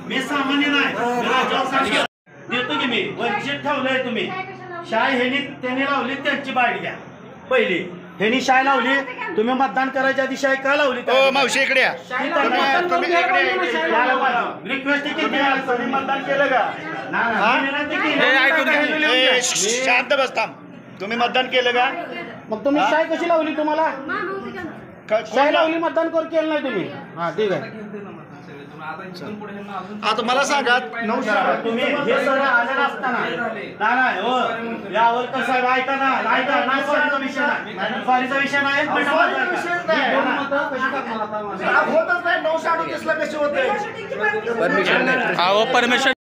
मी सामान्य नाही देतो की मी वंचित ठेवलंय तुम्ही शाय ह्यांनी त्यांनी लावली त्यांची बाईट घ्या पहिली ह्यांनी शाय लावली तुम्ही मतदान करायच्या आधी शाय का लावली मावशी इकडे रिक्वेस्ट तुम्ही मतदान केलं का शांत बसता तुम्ही मतदान केलं का मग तुम्ही शाय कशी लावली तुम्हाला शाय लावली मतदान केलं नाही तुम्ही हा ठीक आहे आता मला सांगा तुम्ही हे सगळं आलेलं असताना नाही हो यावर कसं आहे ऐका ना नाही स्वारीचा विषय नाही स्वारीचा विषय नाही होतच नाही 938 ला कशी होते परमिशन